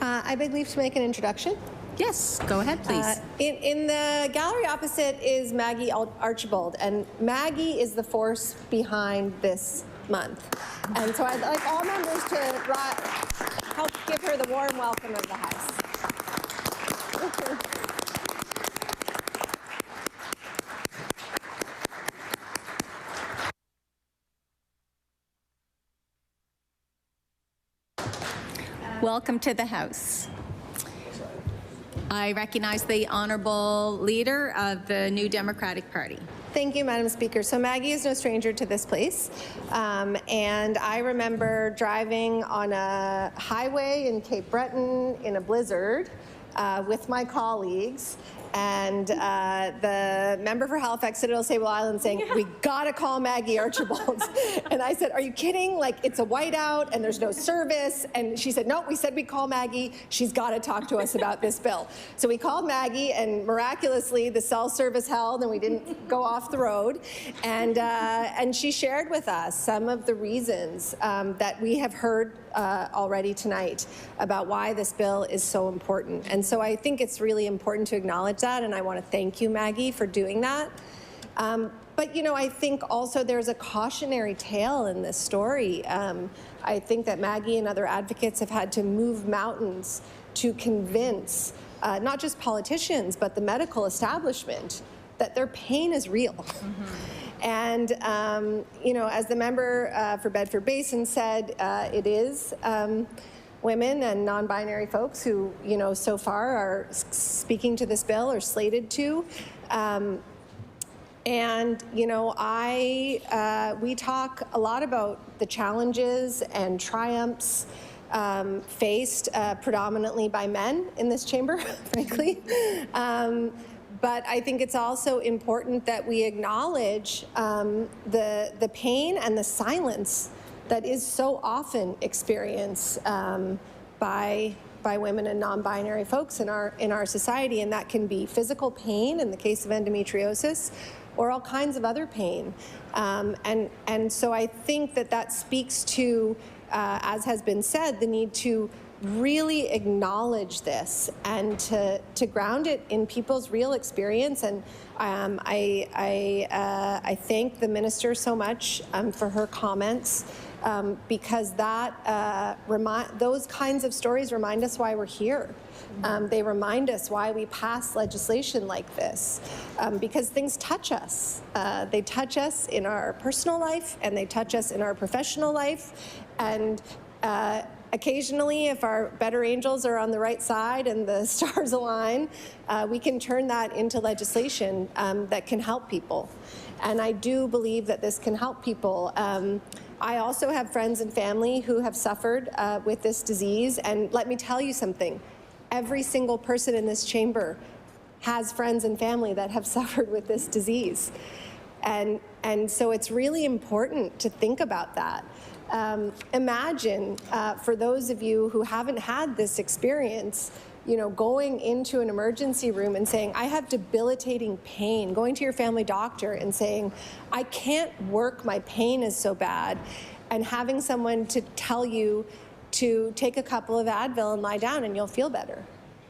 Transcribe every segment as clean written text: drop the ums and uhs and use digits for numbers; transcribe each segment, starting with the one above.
I beg leave to make an introduction. Yes, go ahead, please. In the gallery opposite is Maggie Archibald, and Maggie is the force behind this month. And so I'd like all members to help give her the warm welcome of the House. Welcome to the House. I recognize the honourable leader of the New Democratic Party. Thank you, Madam Speaker. So Maggie is no stranger to this place, and I remember driving on a highway in Cape Breton in a blizzard with my colleagues, and the member for Halifax Citadel-Sable Island saying, "We gotta call Maggie Archibald." And I said, "Are you kidding? Like, it's a whiteout and there's no service." And she said, "No, we said we'd call Maggie. She's gotta talk to us about this bill." So we called Maggie, and miraculously the cell service held and we didn't go off the road. And she shared with us some of the reasons that we have heard already tonight about why this bill is so important. And so I think it's really important to acknowledge that, and I want to thank you, Maggie, for doing that. But, you know, I think also there's a cautionary tale in this story. I think that Maggie and other advocates have had to move mountains to convince not just politicians, but the medical establishment that their pain is real. Mm-hmm. And, you know, as the member for Bedford Basin said, it is women and non-binary folks who, you know, so far are speaking to this bill or slated to. And, you know, we talk a lot about the challenges and triumphs faced predominantly by men in this chamber, frankly. But I think it's also important that we acknowledge the pain and the silence that is so often experienced by women and non-binary folks in our society, and that can be physical pain in the case of endometriosis, or all kinds of other pain. And so I think that speaks to, as has been said, the need to really acknowledge this and to ground it in people's real experience. And I thank the minister so much for her comments, because those kinds of stories remind us why we're here. They remind us why we pass legislation like this, because things touch us. They touch us in our personal life, and they touch us in our professional life. And occasionally, if our better angels are on the right side and the stars align, we can turn that into legislation that can help people. And I do believe that this can help people. I also have friends and family who have suffered with this disease, and let me tell you something. Every single person in this chamber has friends and family that have suffered with this disease. And so it's really important to think about that. Imagine, for those of you who haven't had this experience, you know, going into an emergency room and saying, "I have debilitating pain," going to your family doctor and saying, "I can't work, my pain is so bad," and having someone to tell you to take a couple of Advil and lie down and you'll feel better.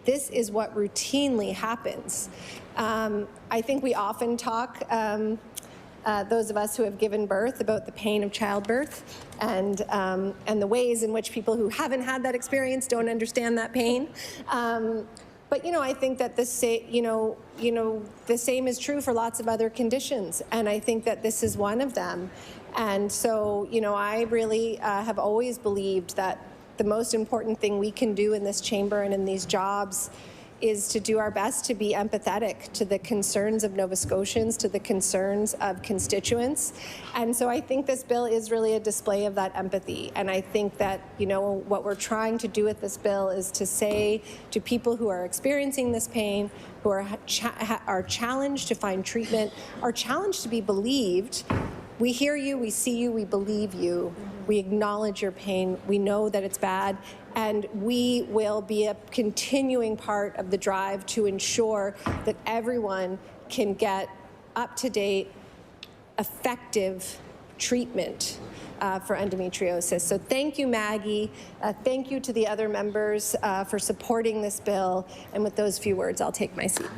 This is what routinely happens. I think we often talk, those of us who have given birth, about the pain of childbirth and the ways in which people who haven't had that experience don't understand that pain. But you know, I think that the same is true for lots of other conditions, and I think that this is one of them. And so, you know, I really have always believed that the most important thing we can do in this chamber and in these jobs is to do our best to be empathetic to the concerns of Nova Scotians, to the concerns of constituents. And so I think this bill is really a display of that empathy. And I think that, you know, what we're trying to do with this bill is to say to people who are experiencing this pain, who are challenged to find treatment, are challenged to be believed, we hear you, we see you, we believe you, we acknowledge your pain, we know that it's bad, and we will be a continuing part of the drive to ensure that everyone can get up-to-date, effective treatment for endometriosis. So thank you, Maggie. Thank you to the other members for supporting this bill. And with those few words, I'll take my seat.